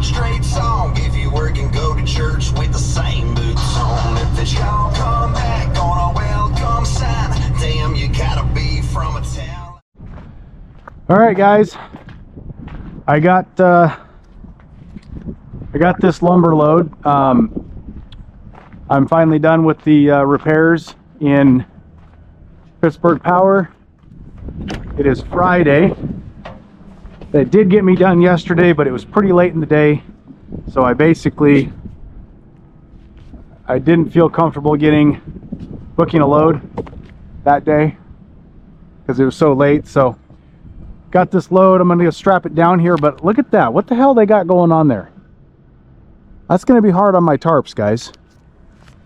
short straight song. If you work and go to church with the same boots on. If the y'all come back on a welcome sign, damn, you gotta be from a town. All right, guys, I got this lumber load. I'm finally done with the repairs in Pittsburgh Power. It is Friday. That did get me done yesterday, but it was pretty late in the day, so I didn't feel comfortable booking a load that day because it was so late. So got this load. I'm gonna strap it down here, but look at that. What the hell they got going on there? That's gonna be hard on my tarps, guys.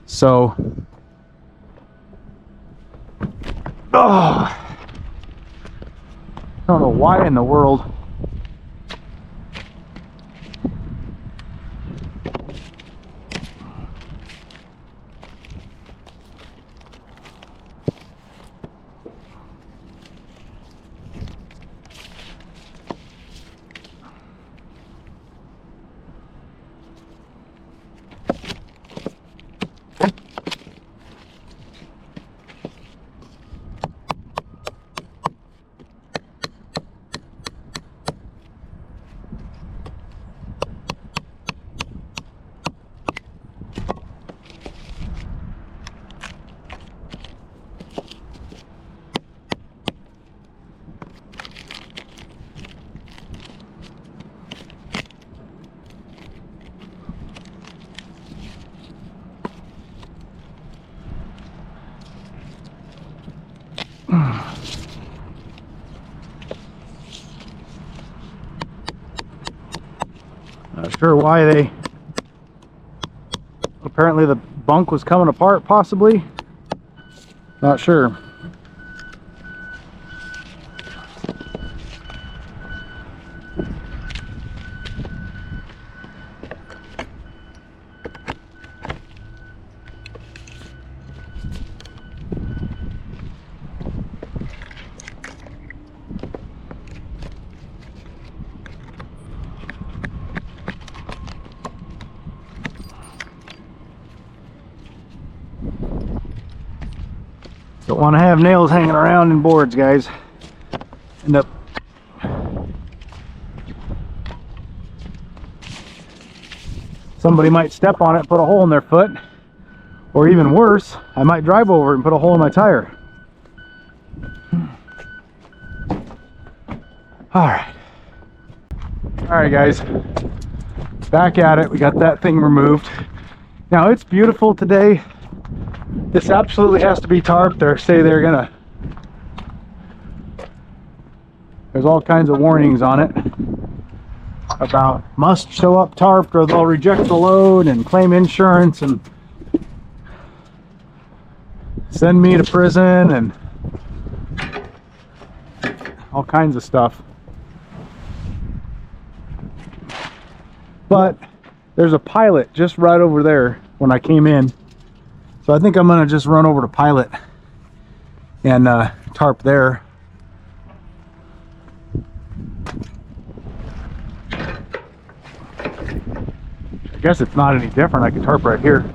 So I don't know why in the world not sure why apparently the bunk was coming apart, possibly. Not sure. Don't want to have nails hanging around in boards, guys. End up somebody might step on it and put a hole in their foot, or even worse, I might drive over it and put a hole in my tire. All right, guys, back at it. We got that thing removed. Now it's beautiful today. This absolutely has to be tarp. There's all kinds of warnings on it about must show up tarped or they'll reject the load and claim insurance and send me to prison and all kinds of stuff. But there's a pilot just right over there when I came in. So I think I'm gonna just run over to Pilot and tarp there. I guess it's not any different. I can tarp right here.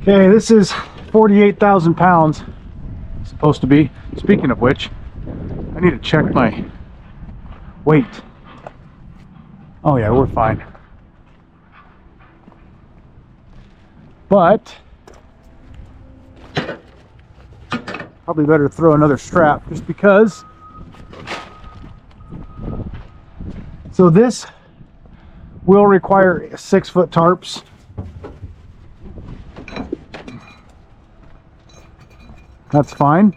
Okay, this is 48,000 pounds, supposed to be. Speaking of which, I need to check my weight. Oh yeah, we're fine. But probably better throw another strap just because. So this will require 6-foot tarps. That's fine.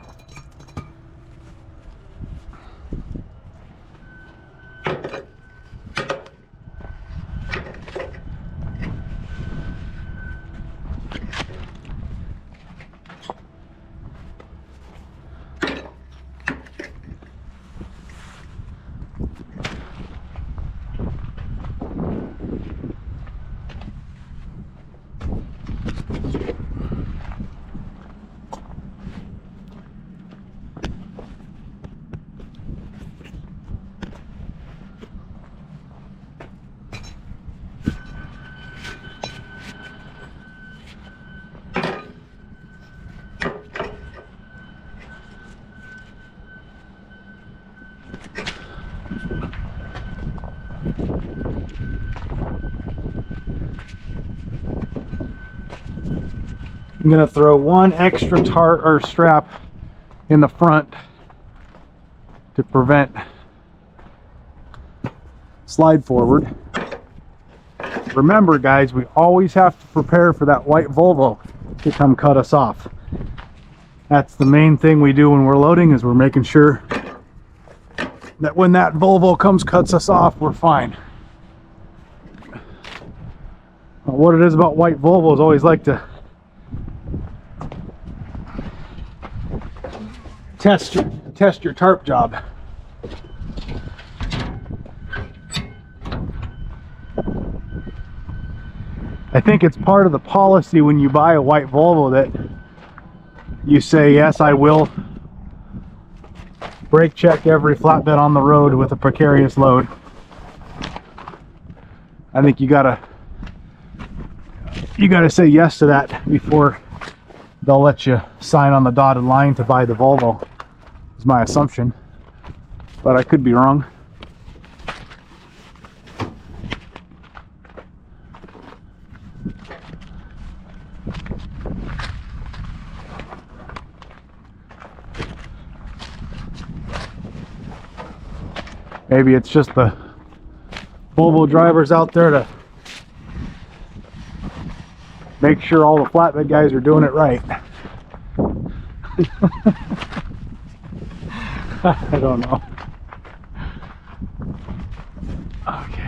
I'm gonna throw one extra tarp or strap in the front to prevent slide forward. Remember guys, we always have to prepare for that white Volvo to come cut us off. That's the main thing we do when we're loading, is we're making sure that when that Volvo cuts us off, we're fine. What it is about white Volvos, always like to test your tarp job. I think it's part of the policy when you buy a white Volvo that you say, yes, I will brake check every flatbed on the road with a precarious load. I think you gotta say yes to that before they'll let you sign on the dotted line to buy the Volvo, is my assumption, but I could be wrong. Maybe it's just the Volvo drivers out there to make sure all the flatbed guys are doing it right. I don't know. Okay.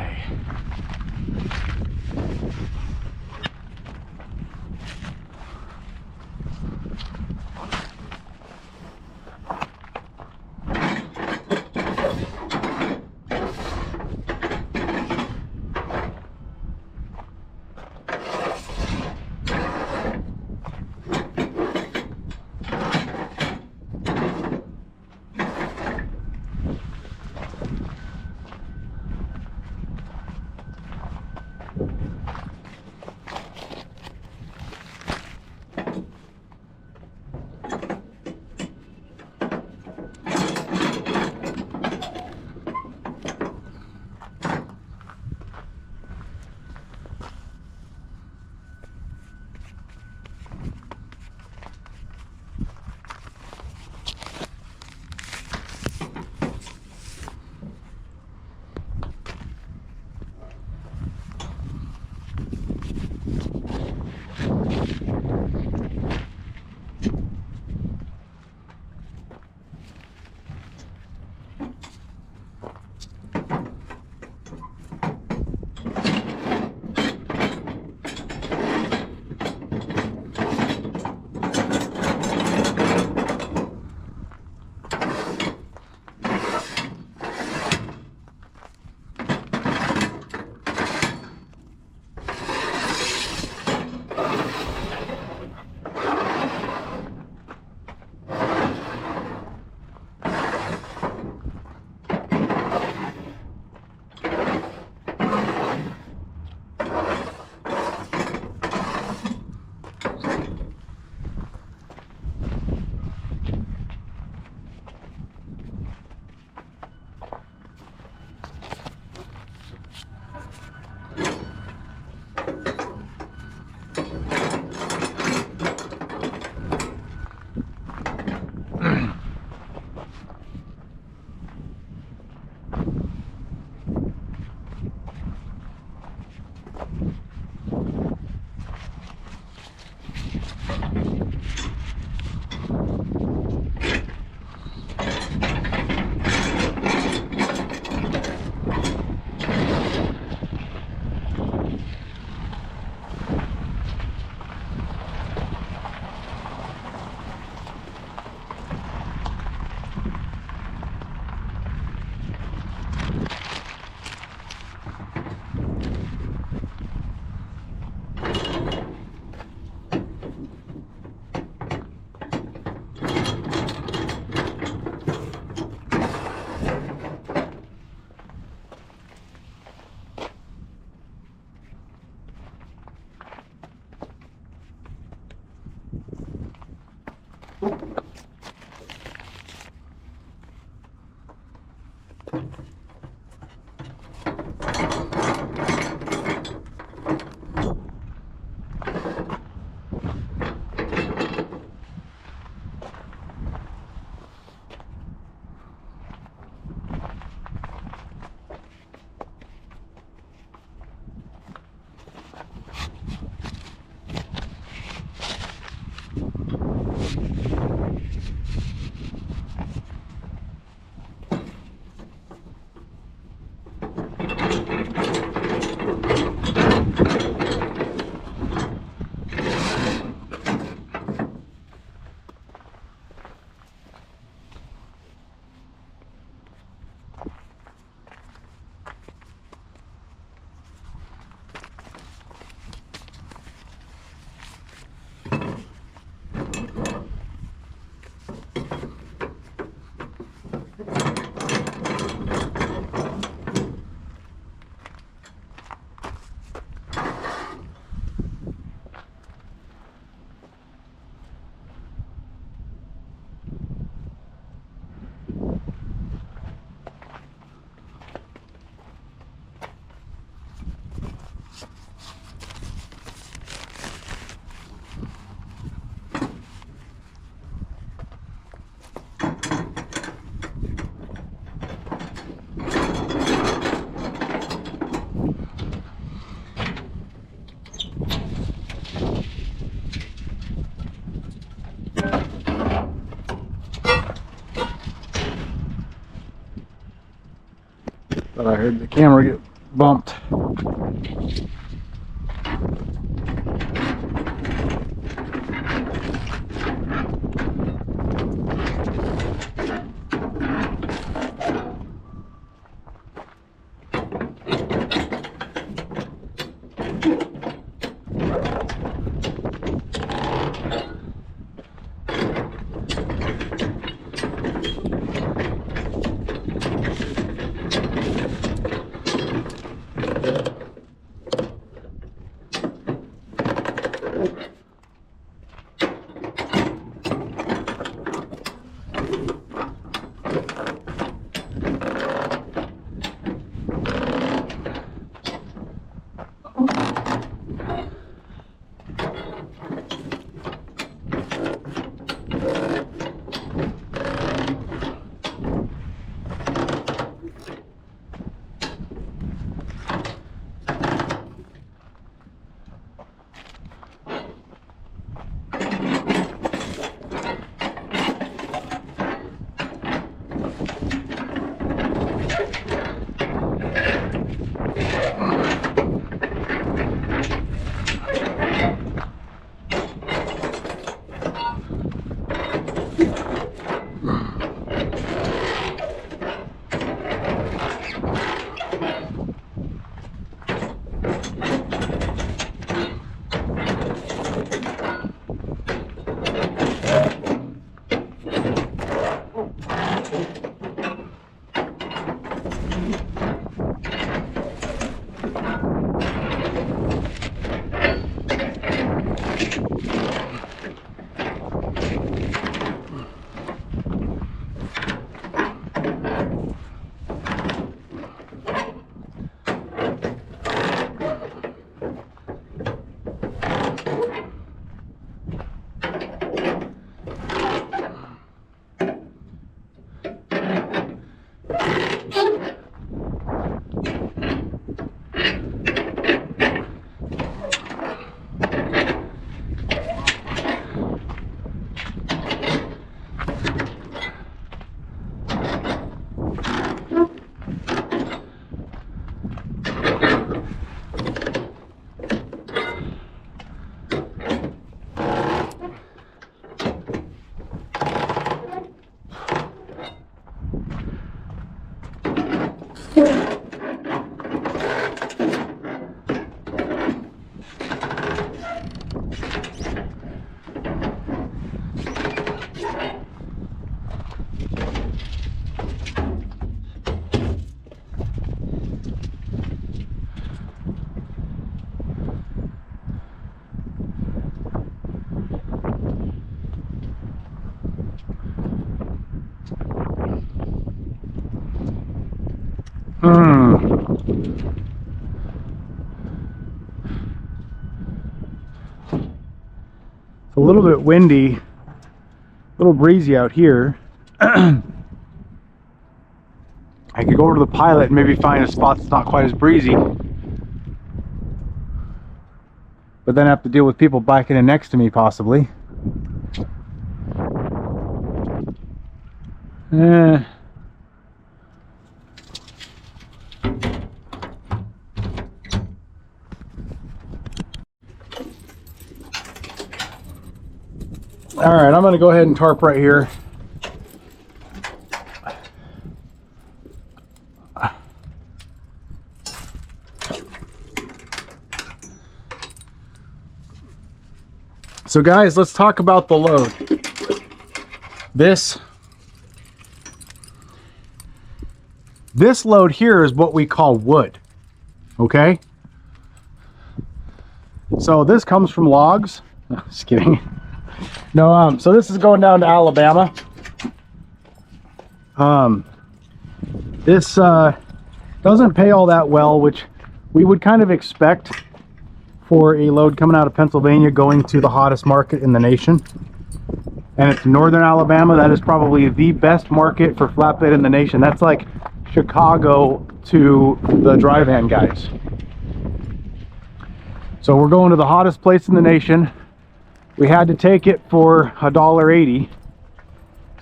But I heard the camera get bumped. It's a little bit windy, a little breezy out here. I could go over to the Pilot and maybe find a spot that's not quite as breezy. But then I have to deal with people backing in next to me, possibly. All right, I'm going to go ahead and tarp right here. So guys, let's talk about the load. This load here is what we call wood, okay? So this comes from logs. No, just kidding. No, so this is going down to Alabama. This doesn't pay all that well, which we would kind of expect for a load coming out of Pennsylvania going to the hottest market in the nation. And it's northern Alabama. That is probably the best market for flatbed in the nation. That's like Chicago to the dry van guys. So we're going to the hottest place in the nation. We had to take it for $1.80.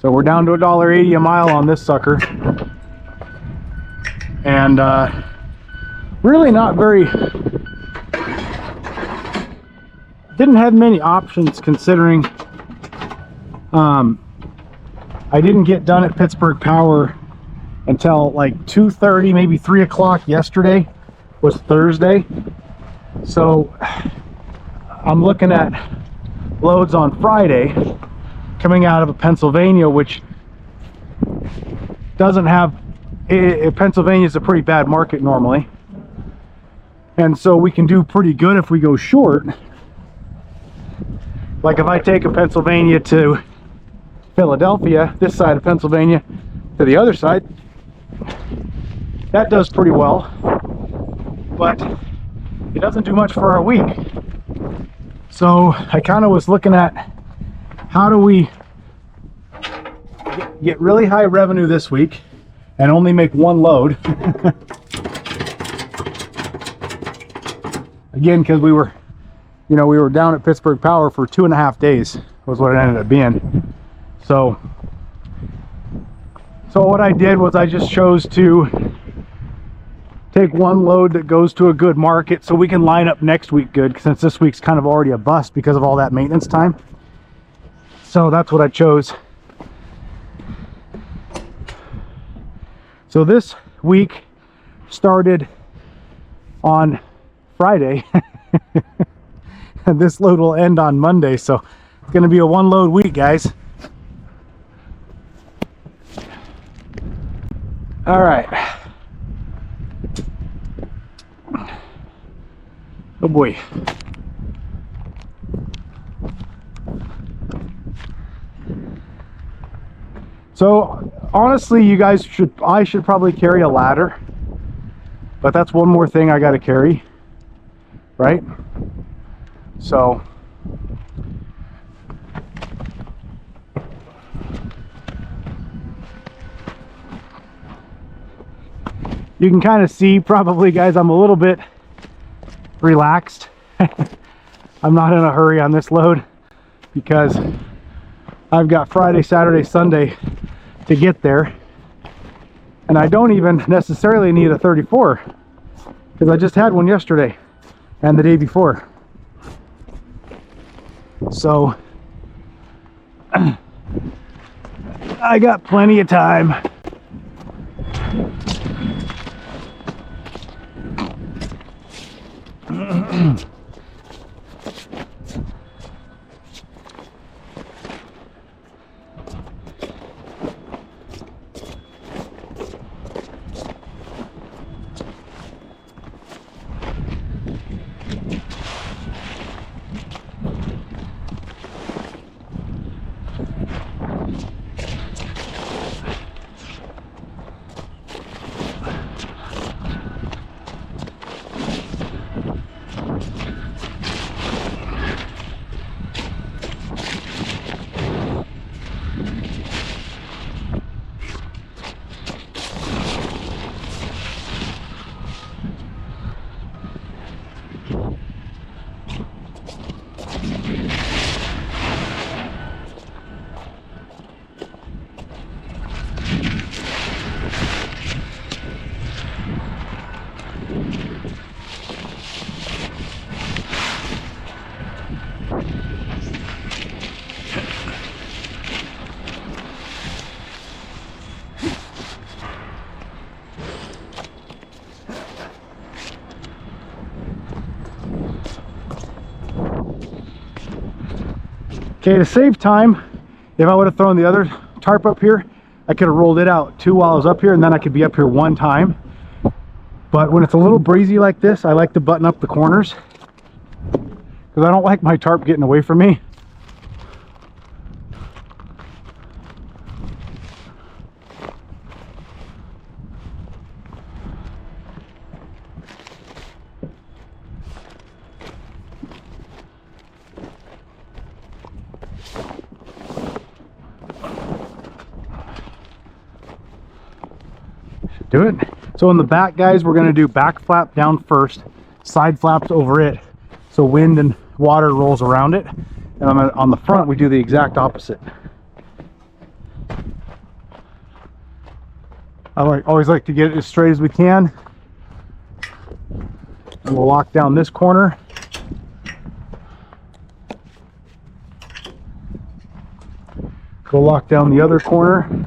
So we're down to $1.80 a mile on this sucker. and really not very, didn't have many options considering I didn't get done at Pittsburgh Power until like 2:30, maybe 3 o'clock. Yesterday was Thursday, so I'm looking at loads on Friday coming out of Pennsylvania, which doesn't have, Pennsylvania is a pretty bad market normally, and so we can do pretty good if we go short. Like if I take a Pennsylvania to Philadelphia, this side of Pennsylvania to the other side, that does pretty well, but it doesn't do much for a week. So I kind of was looking at how do we get really high revenue this week and only make one load. Again, because we were, you know, we were down at Pittsburgh Power for 2.5 days was what it ended up being. So what I did was I just chose to take one load that goes to a good market so we can line up next week good, since this week's kind of already a bust because of all that maintenance time. So that's what I chose. So this week started on Friday and this load will end on Monday, so it's going to be a one load week, guys. All right. Oh boy. So honestly, you guys I should probably carry a ladder, but that's one more thing I got to carry, right? So you can kind of see probably, guys, I'm a little bit relaxed. I'm not in a hurry on this load because I've got Friday, Saturday, Sunday to get there, and I don't even necessarily need a 34 because I just had one yesterday and the day before. So I got plenty of time. Okay, to save time, if I would have thrown the other tarp up here, I could have rolled it out two while I was up here, and then I could be up here one time. But when it's a little breezy like this, I like to button up the corners because I don't like my tarp getting away from me. Do it. So in the back, guys, we're going to do back flap down first, side flaps over it, so wind and water rolls around it. And on the front, we do the exact opposite. always like to get it as straight as we can. And we'll lock down this corner. Go lock down the other corner.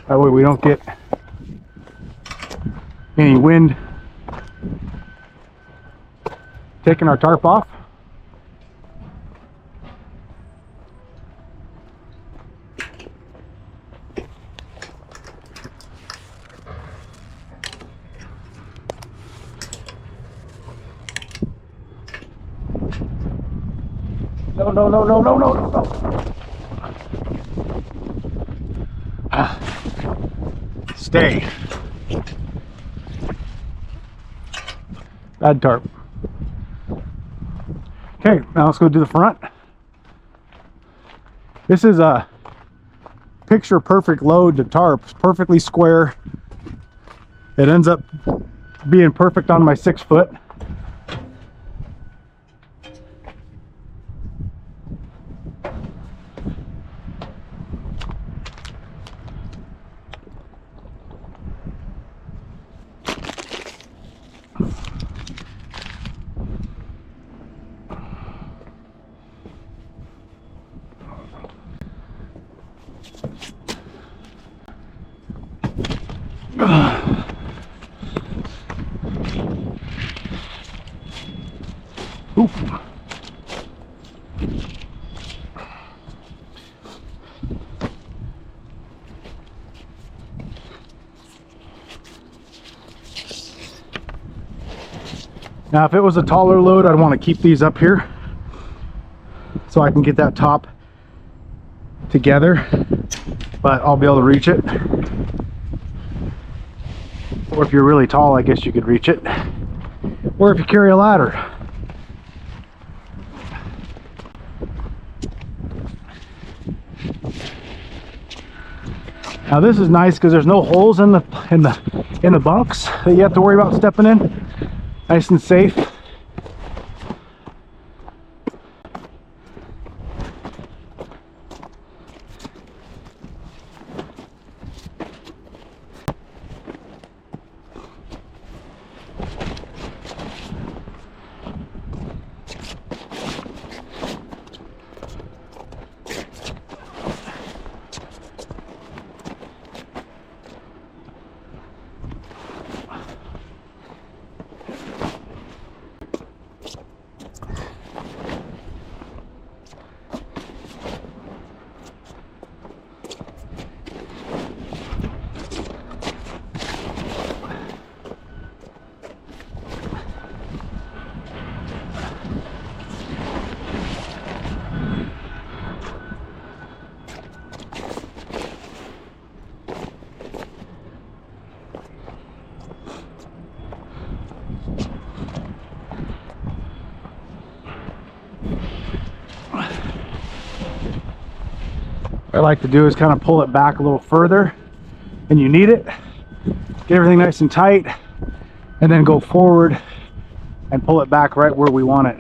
That way we don't get any wind taking our tarp off. No, no, no, no, no, no, no, no. Stay. Bad tarp. Okay, now let's go do the front. This is a picture perfect load to tarps, perfectly square. It ends up being perfect on my 6 foot. Oof. Now, if it was a taller load, I'd want to keep these up here so I can get that top together, but I'll be able to reach it. Or if you're really tall, I guess you could reach it. Or if you carry a ladder. Now this is nice because there's no holes in the bunks that you have to worry about stepping in. Nice and safe. What I like to do is kind of pull it back a little further, and you need it. Get everything nice and tight, and then go forward and pull it back right where we want it,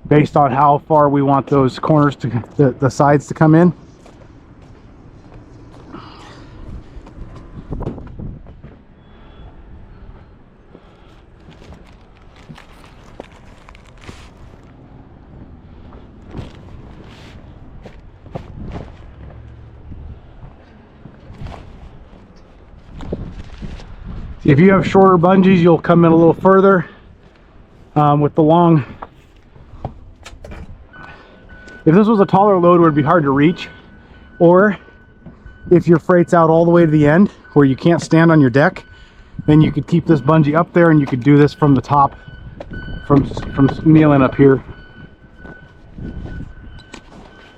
based on how far we want those corners to the sides to come in. If you have shorter bungees, you'll come in a little further. With the long, if this was a taller load, it would be hard to reach. Or if your freight's out all the way to the end where you can't stand on your deck, then you could keep this bungee up there and you could do this from the top, from kneeling up here.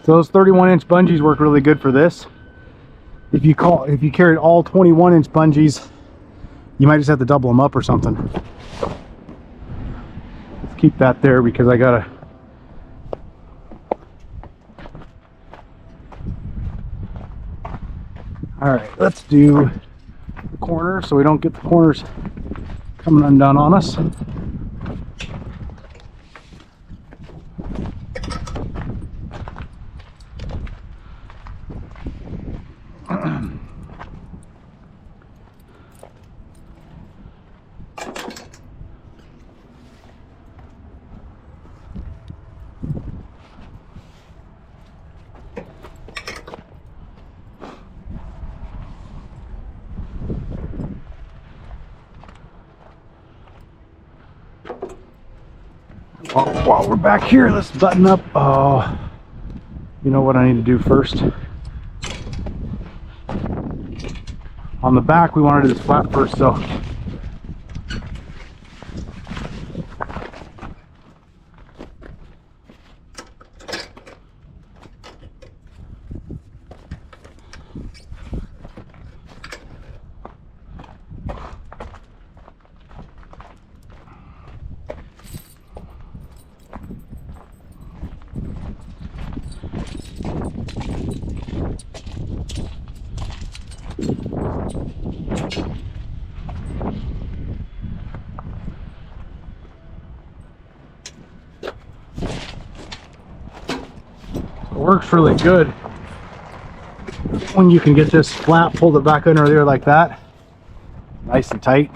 So those 31-inch bungees work really good for this. If you carried all 21-inch bungees, you might just have to double them up or something. Let's keep that there because I gotta. All right, let's do the corner so we don't get the corners coming undone on us. While we're back here, let's button up. Oh, you know what I need to do first? On the back, we want to do this flat first, so it works really good when you can get this flat, pull it back under there like that, nice and tight.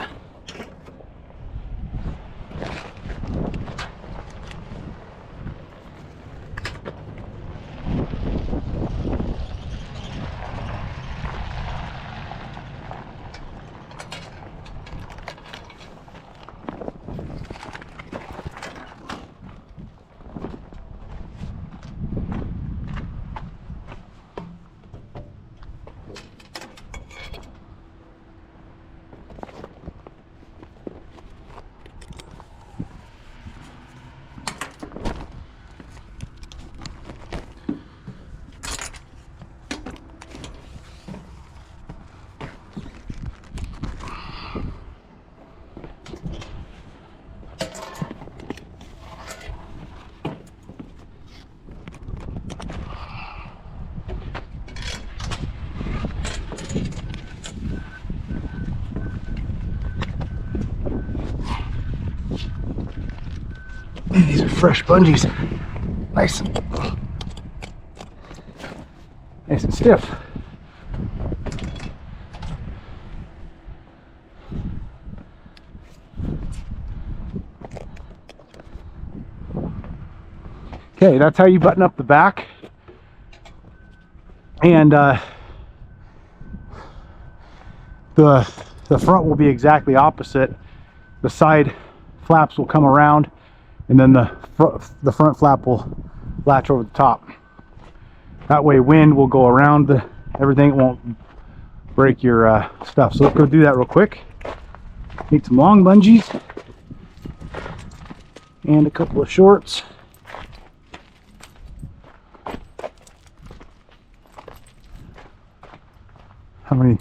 These are fresh bungees, nice and stiff. Okay, that's how you button up the back, and the front will be exactly opposite. The side flaps will come around, and then the front flap will latch over the top. That way wind will go around everything. It won't break your stuff. So let's go do that real quick. Need some long bungees and a couple of shorts. How many?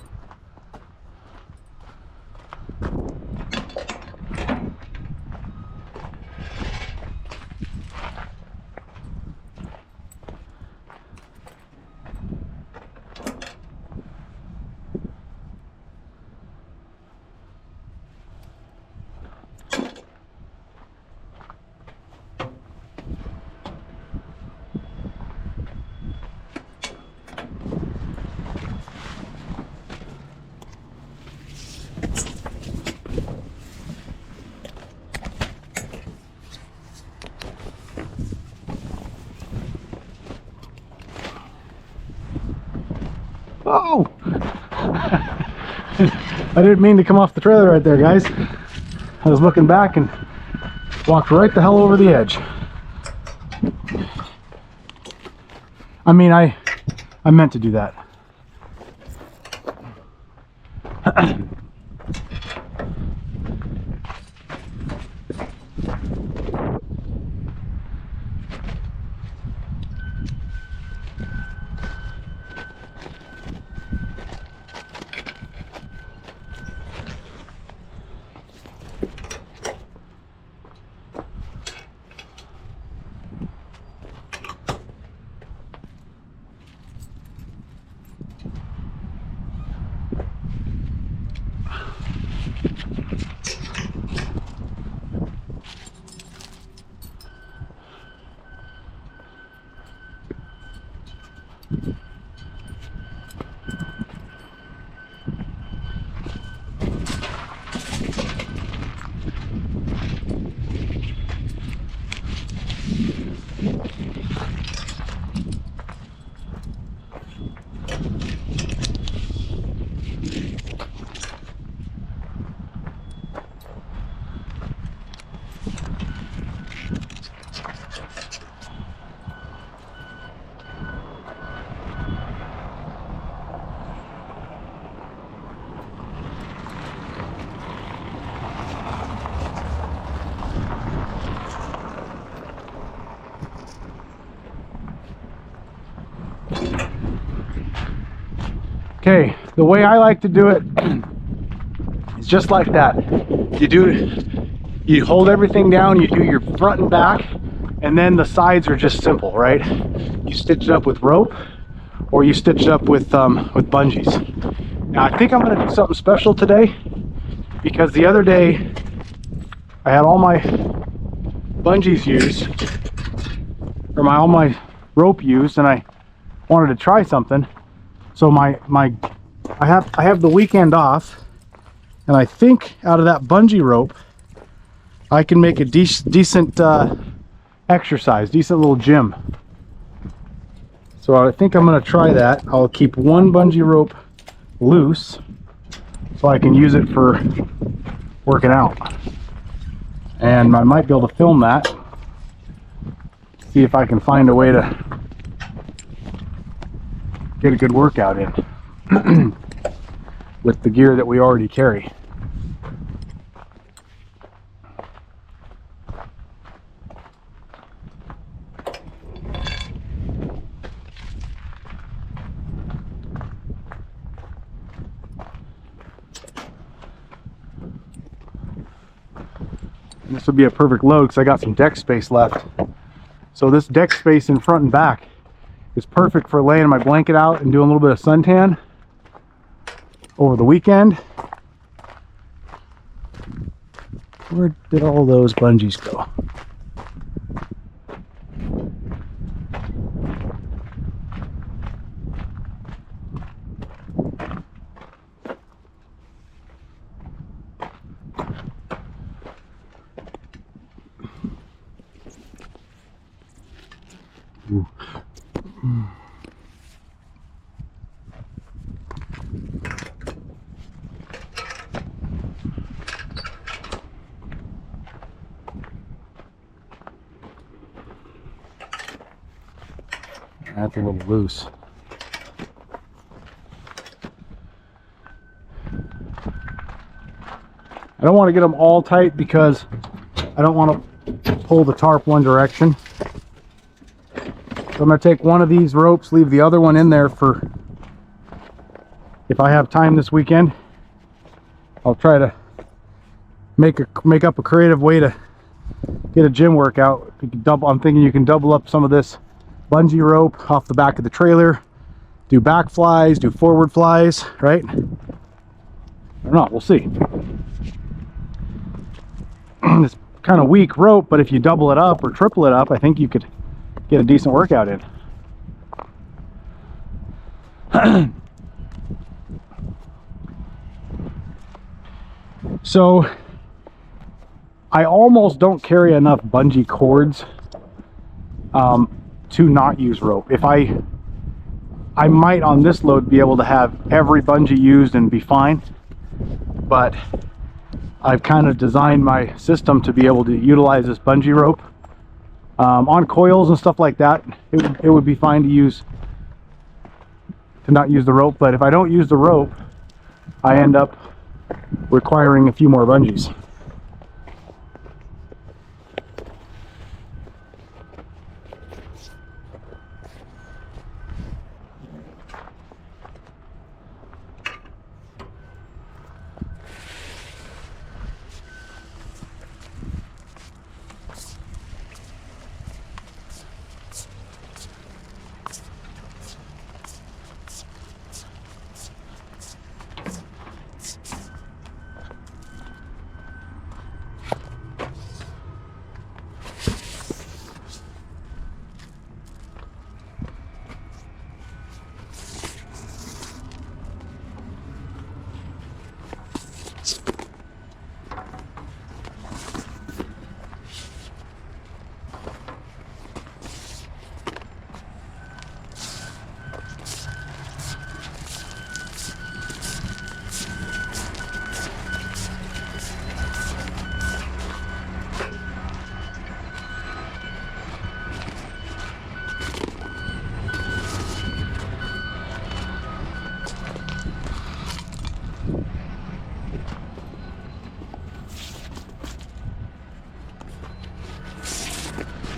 Oh! I didn't mean to come off the trailer right there, guys. I was looking back and walked right the hell over the edge. I mean, I meant to do that. the way I like to do it is just like that. You hold everything down, you do your front and back, and then the sides are just simple, right? You stitch it up with rope, or you stitch it up with bungees. Now I think I'm going to do something special today, because the other day I had all my bungees used, or all my rope used, and I wanted to try something. So I have the weekend off, and I think out of that bungee rope I can make a decent exercise, decent little gym. So I think I'm going to try that. I'll keep one bungee rope loose so I can use it for working out, and I might be able to film that, see if I can find a way to get a good workout in with the gear that we already carry. And this would be a perfect load because I got some deck space left. So this deck space in front and back is perfect for laying my blanket out and doing a little bit of suntan over the weekend. Where did all those bungees go? That's a little loose. I don't want to get them all tight because I don't want to pull the tarp one direction. So I'm going to take one of these ropes, leave the other one in there for if I have time this weekend. I'll try to make up a creative way to get a gym workout. I'm thinking you can double up some of this bungee rope off the back of the trailer, do back flies, do forward flies, right? Or not, we'll see. It's kind of weak rope, but if you double it up or triple it up, I think you could get a decent workout in. So I almost don't carry enough bungee cords to not use rope. If I might on this load be able to have every bungee used and be fine, but I've kind of designed my system to be able to utilize this bungee rope on coils and stuff like that. It would be fine to not use the rope, but if I don't use the rope, I end up requiring a few more bungees.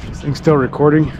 This thing's still recording.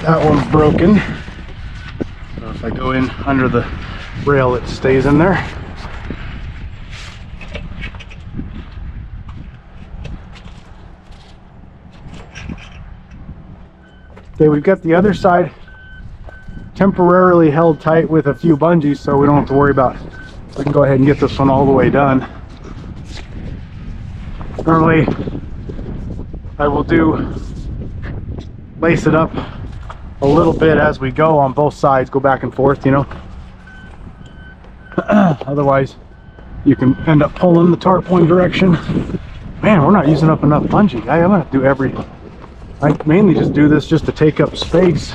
That one's broken. So if I go in under the rail, it stays in there. Okay, we've got the other side temporarily held tight with a few bungees, so we don't have to worry about it. We can go ahead and get this one all the way done. Normally, I will lace it up a little bit as we go on both sides, go back and forth, you know. Otherwise, you can end up pulling the tarp one direction. Man, we're not using up enough bungee. I'm gonna do I mainly just do this just to take up space.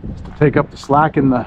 Just to take up the slack in the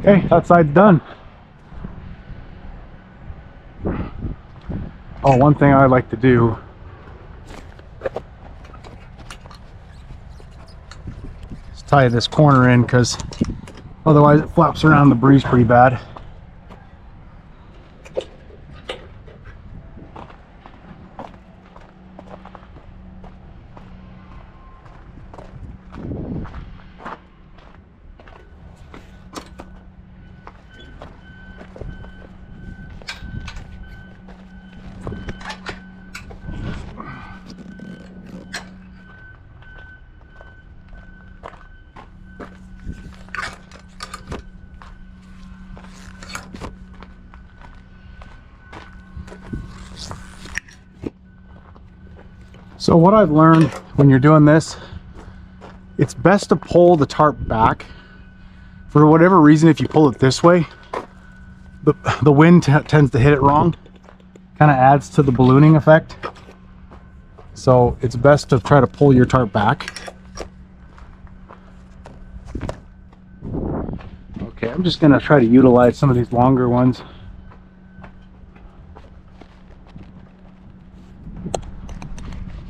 Okay, that side's done. Oh, one thing I like to do is tie this corner in, because otherwise it flaps around the breeze pretty bad. So what I've learned when you're doing this, it's best to pull the tarp back. For whatever reason, if you pull it this way, the wind tends to hit it wrong. Kind of adds to the ballooning effect. So it's best to try to pull your tarp back. Okay, I'm just gonna try to utilize some of these longer ones.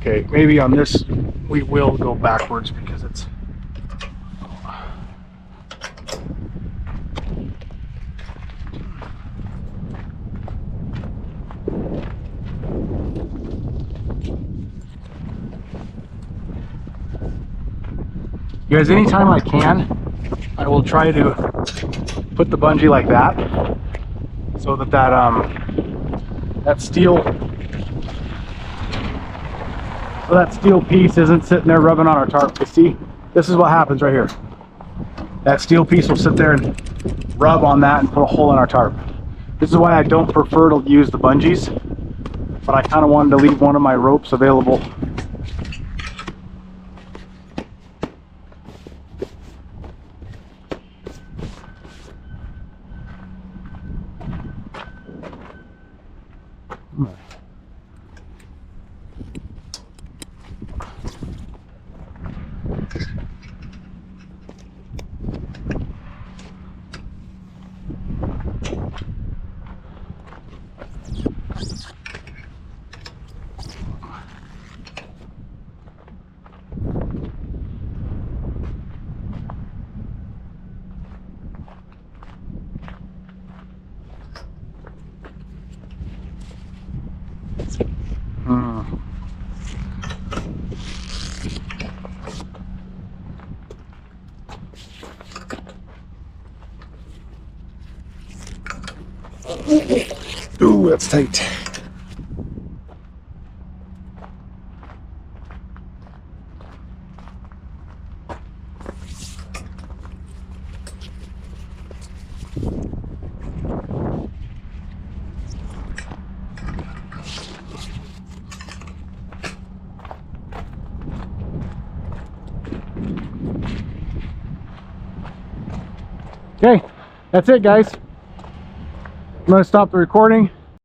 Okay, maybe on this we will go backwards because it's you guys, anytime I can, I will try to put the bungee like that so that that steel piece isn't sitting there rubbing on our tarp. You see, this is what happens right here. That steel piece will sit there and rub on that and put a hole in our tarp. This is why I don't prefer to use the bungees, but I kind of wanted to leave one of my ropes available. Ooh, that's tight. Okay, that's it, guys. I'm gonna stop the recording.